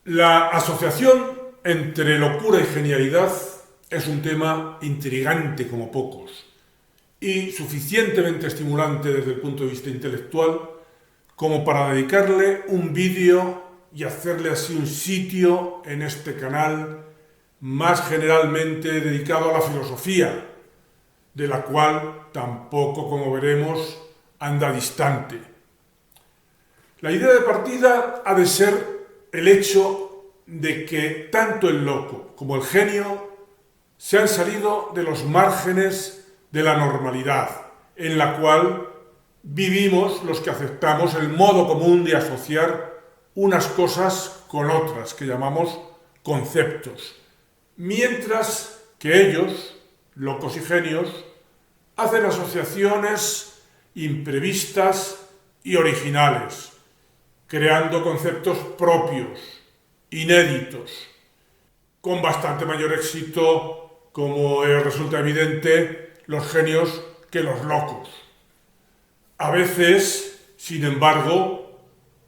La asociación entre locura y genialidad es un tema intrigante como pocos y suficientemente estimulante desde el punto de vista intelectual como para dedicarle un vídeo y hacerle así un sitio en este canal más generalmente dedicado a la filosofía, de la cual tampoco, como veremos, anda distante. La idea de partida ha de ser el hecho de que tanto el loco como el genio se han salido de los márgenes de la normalidad, en la cual vivimos los que aceptamos el modo común de asociar unas cosas con otras, que llamamos conceptos, mientras que ellos, locos y genios, hacen asociaciones imprevistas y originales, creando conceptos propios, inéditos, con bastante mayor éxito, como resulta evidente, los genios que los locos. A veces, sin embargo,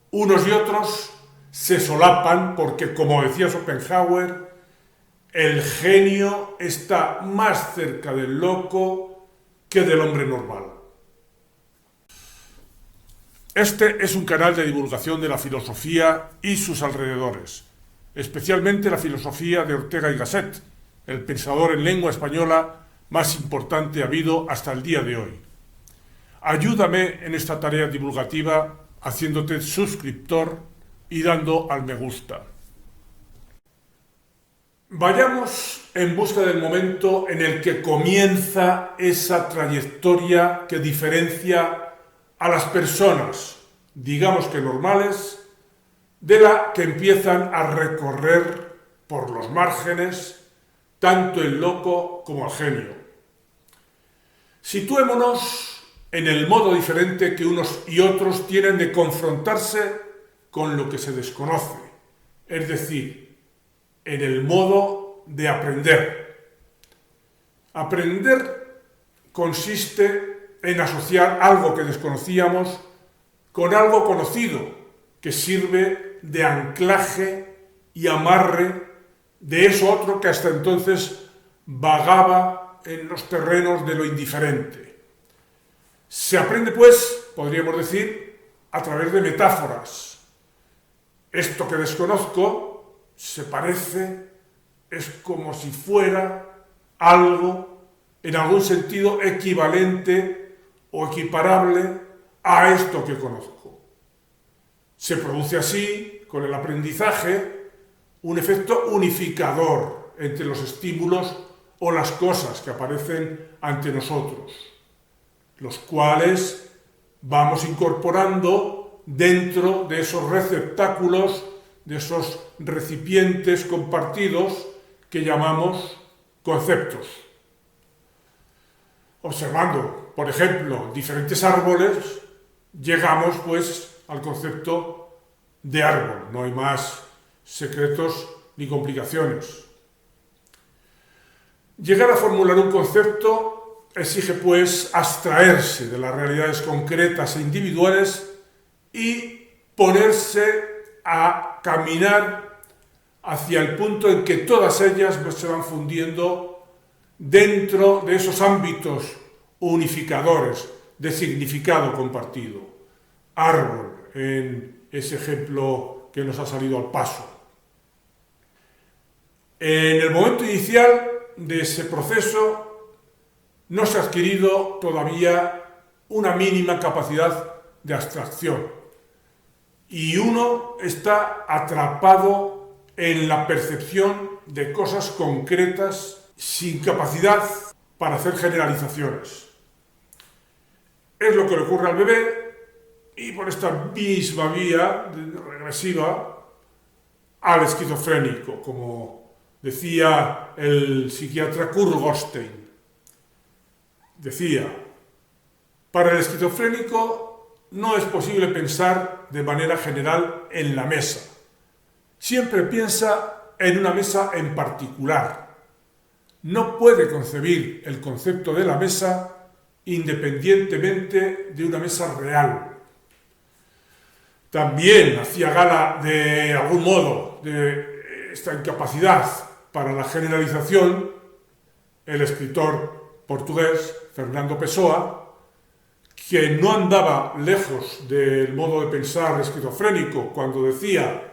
unos y otros se solapan porque, como decía Schopenhauer, el genio está más cerca del loco que del hombre normal. Este es un canal de divulgación de la filosofía y sus alrededores, especialmente la filosofía de Ortega y Gasset, el pensador en lengua española más importante habido hasta el día de hoy. Ayúdame en esta tarea divulgativa haciéndote suscriptor y dando al me gusta. Vayamos en busca del momento en el que comienza esa trayectoria que diferencia a las personas, digamos que normales, de la que empiezan a recorrer por los márgenes tanto el loco como el genio. Situémonos en el modo diferente que unos y otros tienen de confrontarse con lo que se desconoce, es decir, en el modo de aprender. Aprender consiste en asociar algo que desconocíamos con algo conocido, que sirve de anclaje y amarre de eso otro que hasta entonces vagaba en los terrenos de lo indiferente. Se aprende, pues, podríamos decir, a través de metáforas. Esto que desconozco se parece, es como si fuera algo en algún sentido equivalente o equiparable a esto que conozco. Se produce así, con el aprendizaje, un efecto unificador entre los estímulos o las cosas que aparecen ante nosotros, los cuales vamos incorporando dentro de esos receptáculos, de esos recipientes compartidos que llamamos conceptos. Observando, por ejemplo, diferentes árboles, llegamos pues al concepto de árbol. No hay más secretos ni complicaciones. Llegar a formular un concepto exige pues abstraerse de las realidades concretas e individuales y ponerse a caminar hacia el punto en que todas ellas se van fundiendo dentro de esos ámbitos unificadores de significado compartido. Árbol, en ese ejemplo que nos ha salido al paso. En el momento inicial de ese proceso no se ha adquirido todavía una mínima capacidad de abstracción y uno está atrapado en la percepción de cosas concretas sin capacidad para hacer generalizaciones. Es lo que le ocurre al bebé y por esta misma vía regresiva al esquizofrénico, como decía el psiquiatra Kurt Goldstein. Decía, para el esquizofrénico no es posible pensar de manera general en la mesa. Siempre piensa en una mesa en particular. No puede concebir el concepto de la mesa independientemente de una mesa real. También hacía gala de algún modo de esta incapacidad para la generalización el escritor portugués Fernando Pessoa, que no andaba lejos del modo de pensar esquizofrénico cuando decía: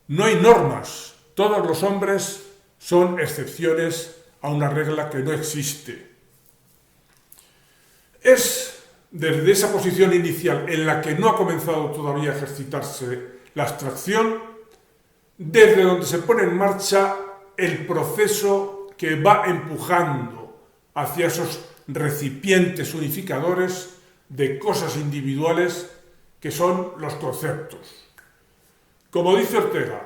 no hay normas, todos los hombres son excepciones a una regla que no existe. Es desde esa posición inicial en la que no ha comenzado todavía a ejercitarse la abstracción, desde donde se pone en marcha el proceso que va empujando hacia esos recipientes unificadores de cosas individuales que son los conceptos. Como dice Ortega,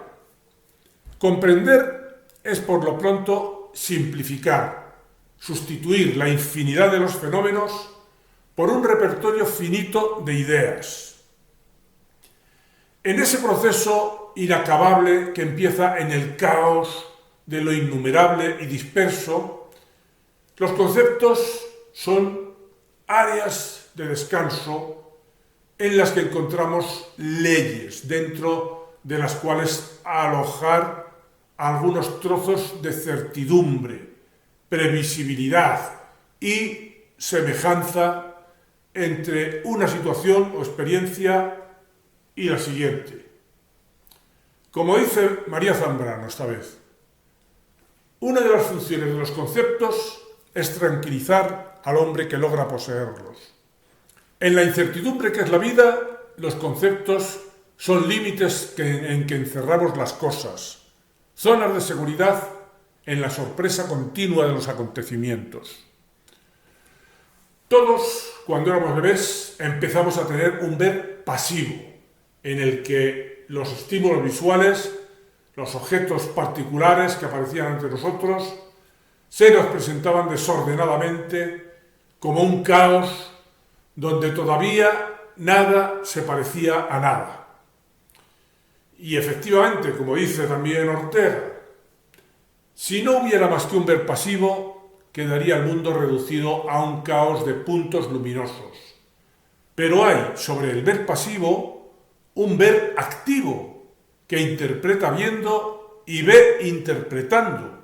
comprender es por lo pronto simplificar, sustituir la infinidad de los fenómenos por un repertorio finito de ideas. En ese proceso inacabable que empieza en el caos de lo innumerable y disperso, los conceptos son áreas de descanso en las que encontramos leyes, dentro de las cuales alojar algunos trozos de certidumbre, previsibilidad y semejanza entre una situación o experiencia y la siguiente. Como dice María Zambrano esta vez, una de las funciones de los conceptos es tranquilizar al hombre que logra poseerlos. En la incertidumbre que es la vida, los conceptos son límites en que encerramos las cosas, zonas de seguridad en la sorpresa continua de los acontecimientos. Todos, cuando éramos bebés, empezamos a tener un ver pasivo, en el que los estímulos visuales, los objetos particulares que aparecían ante nosotros, se nos presentaban desordenadamente como un caos donde todavía nada se parecía a nada. Y efectivamente, como dice también Ortega, si no hubiera más que un ver pasivo, quedaría el mundo reducido a un caos de puntos luminosos. Pero hay sobre el ver pasivo un ver activo que interpreta viendo y ve interpretando.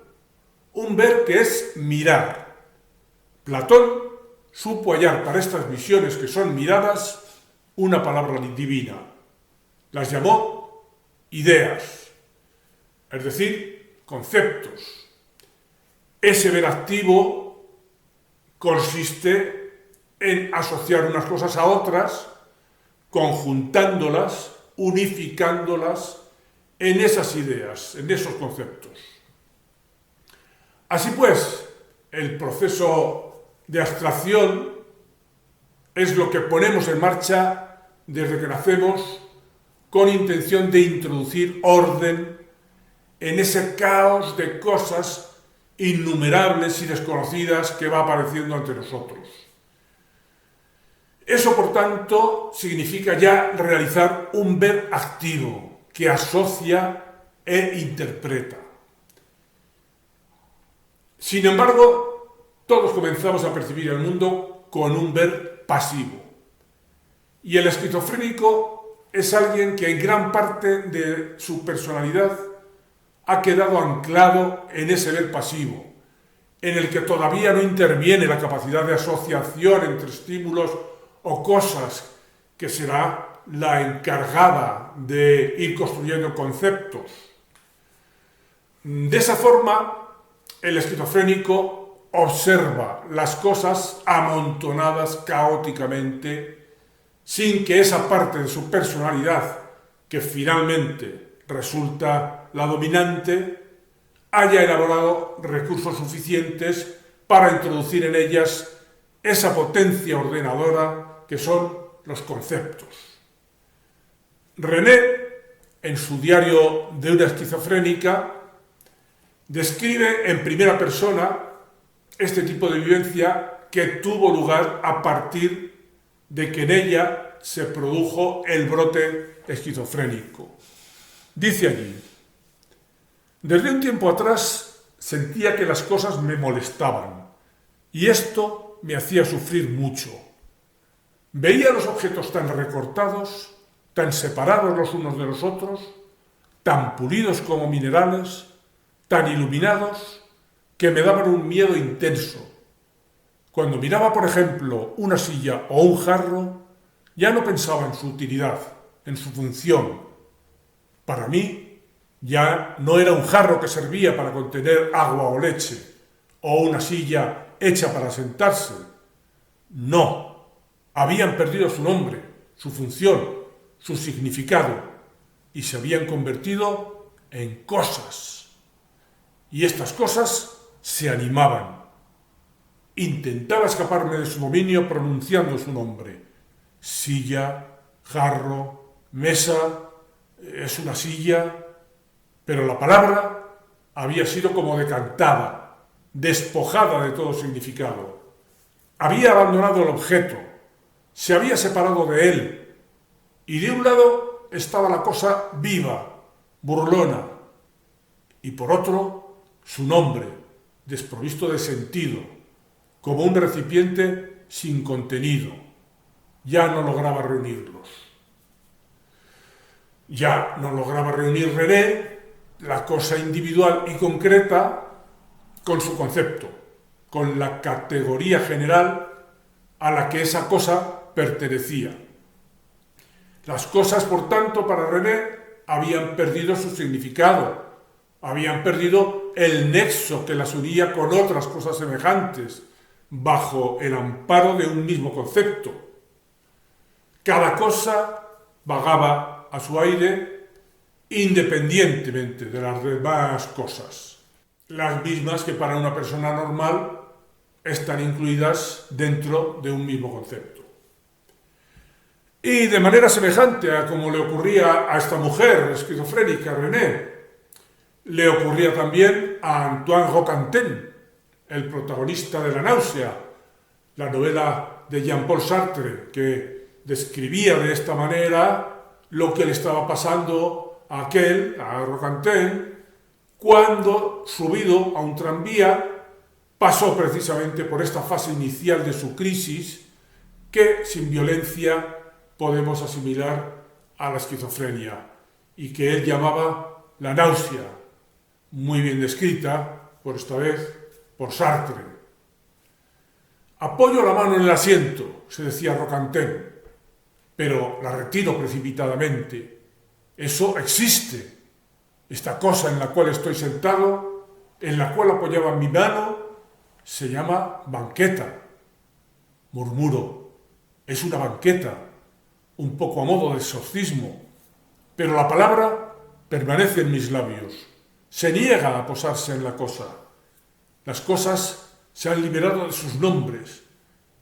Un ver que es mirar. Platón supo hallar para estas visiones que son miradas una palabra divina. Las llamó ideas, es decir, conceptos. Ese ver activo consiste en asociar unas cosas a otras, conjuntándolas, unificándolas en esas ideas, en esos conceptos. Así pues, el proceso de abstracción es lo que ponemos en marcha desde que nacemos con intención de introducir orden en ese caos de cosas innumerables y desconocidas que va apareciendo ante nosotros. Eso, por tanto, significa ya realizar un ver activo que asocia e interpreta. Sin embargo, todos comenzamos a percibir el mundo con un ver pasivo. Y el esquizofrénico es alguien que en gran parte de su personalidad ha quedado anclado en ese ver pasivo, en el que todavía no interviene la capacidad de asociación entre estímulos o cosas que será la encargada de ir construyendo conceptos. De esa forma, el esquizofrénico observa las cosas amontonadas caóticamente, sin que esa parte de su personalidad, que finalmente resulta la dominante, haya elaborado recursos suficientes para introducir en ellas esa potencia ordenadora que son los conceptos. René, en su diario de una esquizofrénica, describe en primera persona este tipo de vivencia que tuvo lugar a partir de que en ella se produjo el brote esquizofrénico. Dice allí: desde un tiempo atrás sentía que las cosas me molestaban y esto me hacía sufrir mucho. Veía los objetos tan recortados, tan separados los unos de los otros, tan pulidos como minerales, tan iluminados, que me daban un miedo intenso. Cuando miraba, por ejemplo, una silla o un jarro, ya no pensaba en su utilidad, en su función. Para mí, ya no era un jarro que servía para contener agua o leche, o una silla hecha para sentarse. No, habían perdido su nombre, su función, su significado, y se habían convertido en cosas. Y estas cosas se animaban. Intentaba escaparme de su dominio pronunciando su nombre. Silla, jarro, mesa, es una silla, pero la palabra había sido como decantada, despojada de todo significado. Había abandonado el objeto, se había separado de él, y de un lado estaba la cosa viva, burlona, y por otro su nombre, desprovisto de sentido, como un recipiente sin contenido. Ya no lograba reunirlos. Ya no lograba reunir René, la cosa individual y concreta, con su concepto, con la categoría general a la que esa cosa pertenecía. Las cosas, por tanto, para René, habían perdido su significado, habían perdido el nexo que las unía con otras cosas semejantes, bajo el amparo de un mismo concepto. Cada cosa vagaba a su aire independientemente de las demás cosas, las mismas que para una persona normal están incluidas dentro de un mismo concepto. Y de manera semejante a como le ocurría a esta mujer esquizofrénica, René, le ocurría también a Antoine Roquentin, el protagonista de La náusea, la novela de Jean-Paul Sartre, que describía de esta manera lo que le estaba pasando a Roquentin, cuando, subido a un tranvía, pasó precisamente por esta fase inicial de su crisis que, sin violencia, podemos asimilar a la esquizofrenia y que él llamaba la náusea, muy bien descrita, por esta vez, por Sartre. Apoyo la mano en el asiento, se decía Roquentin, pero la retiro precipitadamente. Eso existe. Esta cosa en la cual estoy sentado, en la cual apoyaba mi mano, se llama banqueta. Murmuro, es una banqueta, un poco a modo de exorcismo, pero la palabra permanece en mis labios, se niega a posarse en la cosa. Las cosas se han liberado de sus nombres,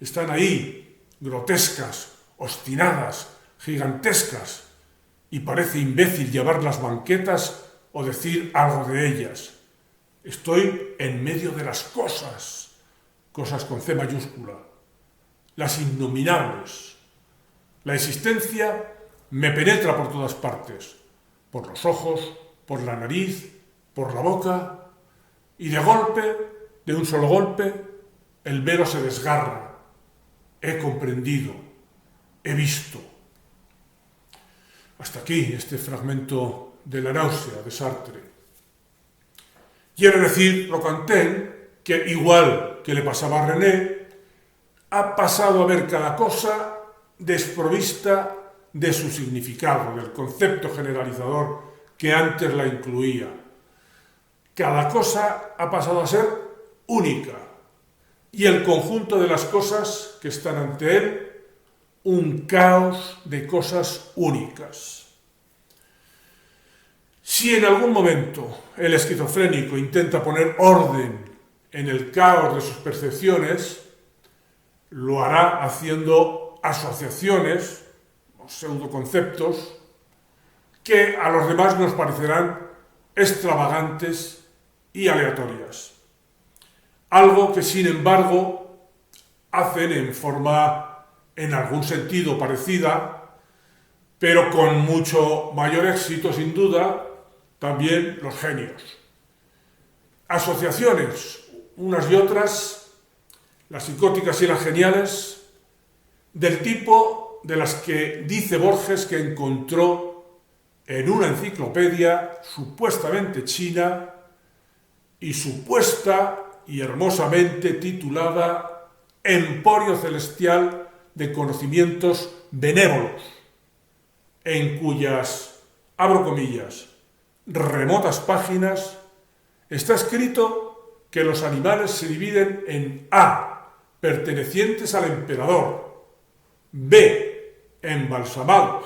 están ahí, grotescas, obstinadas, gigantescas, y parece imbécil llamarlas banquetas o decir algo de ellas. Estoy en medio de las cosas, cosas con C mayúscula, las innominables. La existencia me penetra por todas partes, por los ojos, por la nariz, por la boca, y de golpe, de un solo golpe, el velo se desgarra. He comprendido, he visto. Hasta aquí este fragmento de La náusea de Sartre. Quiere decir Roquentin que, igual que le pasaba a René, ha pasado a ver cada cosa desprovista de su significado, del concepto generalizador que antes la incluía. Cada cosa ha pasado a ser única, y el conjunto de las cosas que están ante él, un caos de cosas únicas. Si en algún momento el esquizofrénico intenta poner orden en el caos de sus percepciones, lo hará haciendo asociaciones o pseudoconceptos que a los demás nos parecerán extravagantes y aleatorias. Algo que, sin embargo, hacen en forma, en algún sentido, parecida, pero con mucho mayor éxito, sin duda, también los genios. Asociaciones, unas y otras, las psicóticas y las geniales, del tipo de las que dice Borges que encontró en una enciclopedia supuestamente china y supuesta y hermosamente titulada Emporio Celestial de Conocimientos Benévolos, en cuyas, abro comillas, remotas páginas está escrito que los animales se dividen en A, pertenecientes al emperador, B, embalsamados,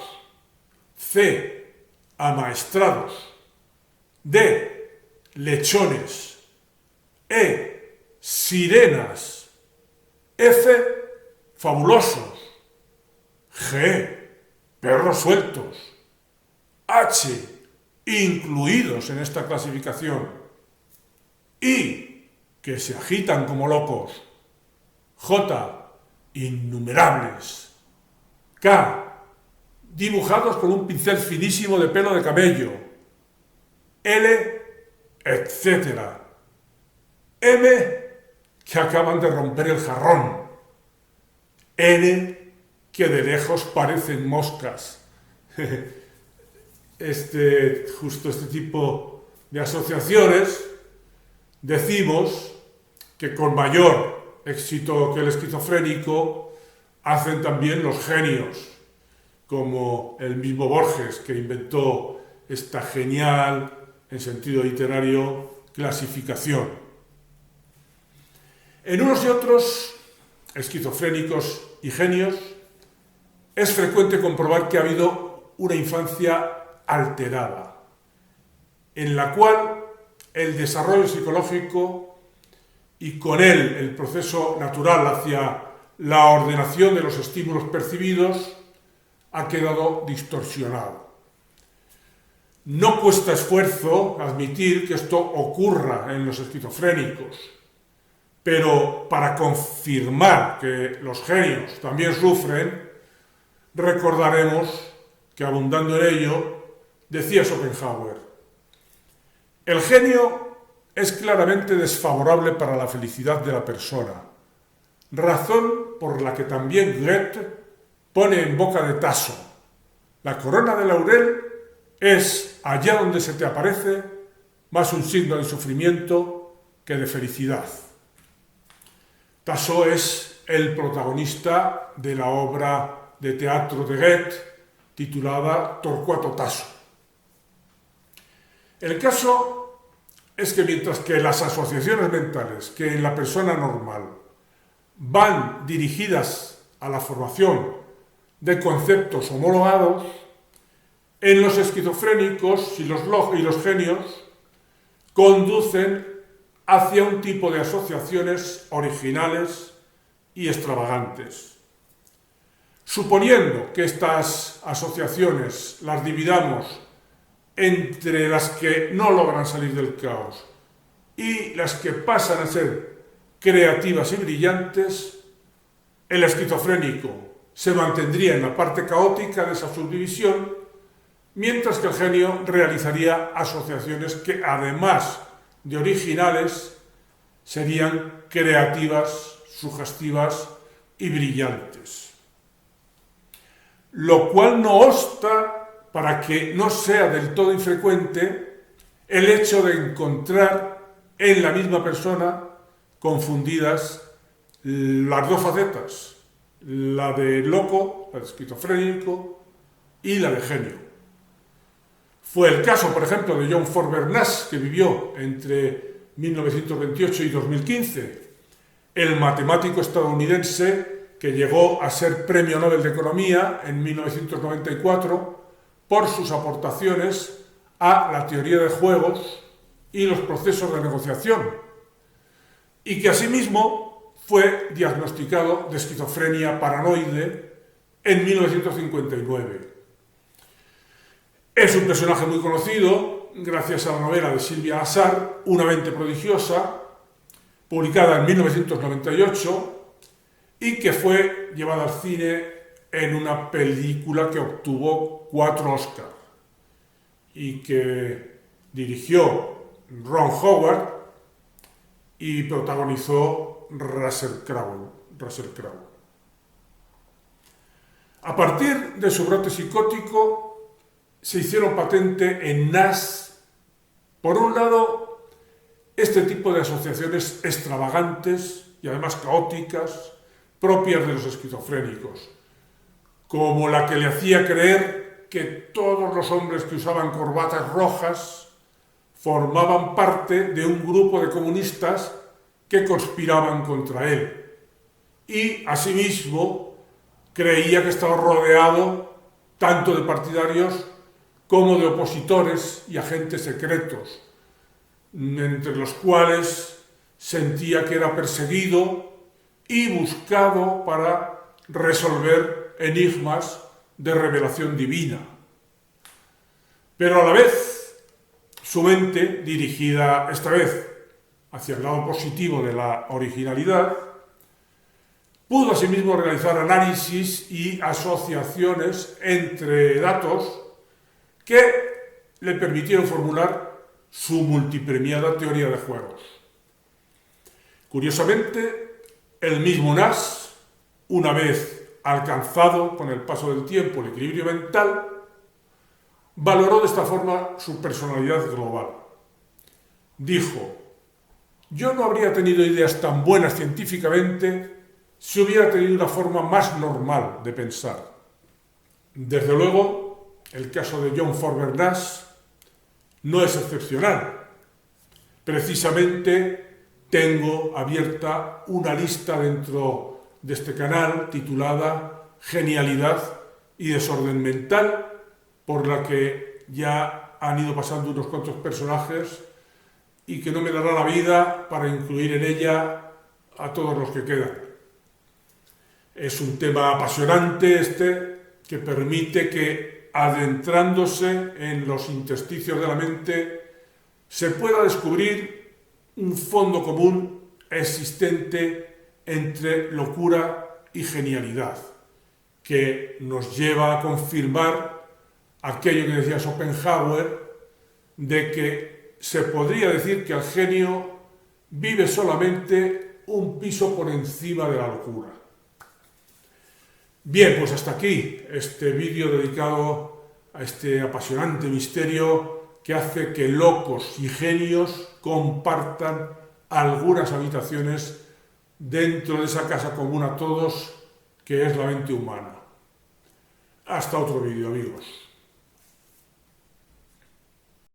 C, amaestrados, D, lechones, E, sirenas, F, fabulosos, G, perros sueltos, H, incluidos en esta clasificación, I, que se agitan como locos, J, innumerables, K, dibujados con un pincel finísimo de pelo de camello, L, etc. M, que acaban de romper el jarrón, N, que de lejos parecen moscas. Justo este tipo de asociaciones decimos que con mayor éxito que el esquizofrénico hacen también los genios, como el mismo Borges, que inventó esta genial, en sentido literario, clasificación. En unos y otros, esquizofrénicos y genios, es frecuente comprobar que ha habido una infancia alterada, en la cual el desarrollo psicológico y con él el proceso natural hacia la ordenación de los estímulos percibidos ha quedado distorsionado. No cuesta esfuerzo admitir que esto ocurra en los esquizofrénicos, pero para confirmar que los genios también sufren, recordaremos que, abundando en ello, decía Schopenhauer: el genio es claramente desfavorable para la felicidad de la persona, razón por la que también Goethe pone en boca de Tasso: la corona de laurel es, allá donde se te aparece, más un signo de sufrimiento que de felicidad. Tasso es el protagonista de la obra de teatro de Goethe titulada Torquato Tasso. El caso es que mientras que las asociaciones mentales que en la persona normal van dirigidas a la formación de conceptos homologados, en los esquizofrénicos y los genios conducen hacia un tipo de asociaciones originales y extravagantes. Suponiendo que estas asociaciones las dividamos entre las que no logran salir del caos y las que pasan a ser creativas y brillantes, el esquizofrénico se mantendría en la parte caótica de esa subdivisión, mientras que el genio realizaría asociaciones que, además de originales, serían creativas, sugestivas y brillantes. Lo cual no obsta para que no sea del todo infrecuente el hecho de encontrar en la misma persona confundidas las dos facetas, la de loco, la de esquizofrénico y la de genio. Fue el caso, por ejemplo, de John Forbes Nash, que vivió entre 1928 y 2015, el matemático estadounidense que llegó a ser Premio Nobel de Economía en 1994 por sus aportaciones a la teoría de juegos y los procesos de negociación, y que asimismo fue diagnosticado de esquizofrenia paranoide en 1959. Es un personaje muy conocido gracias a la novela de Sylvia Azar, Una mente prodigiosa, publicada en 1998 y que fue llevada al cine en una película que obtuvo 4 Oscars y que dirigió Ron Howard y protagonizó Russell Crowe. A partir de su brote psicótico se hicieron patente en Nash, por un lado, este tipo de asociaciones extravagantes y además caóticas, propias de los esquizofrénicos, como la que le hacía creer que todos los hombres que usaban corbatas rojas formaban parte de un grupo de comunistas que conspiraban contra él. Y asimismo creía que estaba rodeado tanto de partidarios como de opositores y agentes secretos, entre los cuales sentía que era perseguido y buscado para resolver enigmas de revelación divina. Pero a la vez, su mente, dirigida esta vez hacia el lado positivo de la originalidad, pudo asimismo realizar análisis y asociaciones entre datos que le permitieron formular su multipremiada teoría de juegos. Curiosamente, el mismo Nash, una vez alcanzado con el paso del tiempo el equilibrio mental, valoró de esta forma su personalidad global. Dijo: yo no habría tenido ideas tan buenas científicamente si hubiera tenido una forma más normal de pensar. Desde luego, el caso de John Forbes Nash no es excepcional. Precisamente tengo abierta una lista dentro de este canal titulada Genialidad y desorden mental, por la que ya han ido pasando unos cuantos personajes y que no me dará la vida para incluir en ella a todos los que quedan. Es un tema apasionante que permite que, adentrándose en los intersticios de la mente, se pueda descubrir un fondo común existente entre locura y genialidad, que nos lleva a confirmar aquello que decía Schopenhauer, de que se podría decir que el genio vive solamente un piso por encima de la locura. Bien, pues hasta aquí este vídeo dedicado a este apasionante misterio que hace que locos y genios compartan algunas habitaciones dentro de esa casa común a todos que es la mente humana. Hasta otro vídeo, amigos.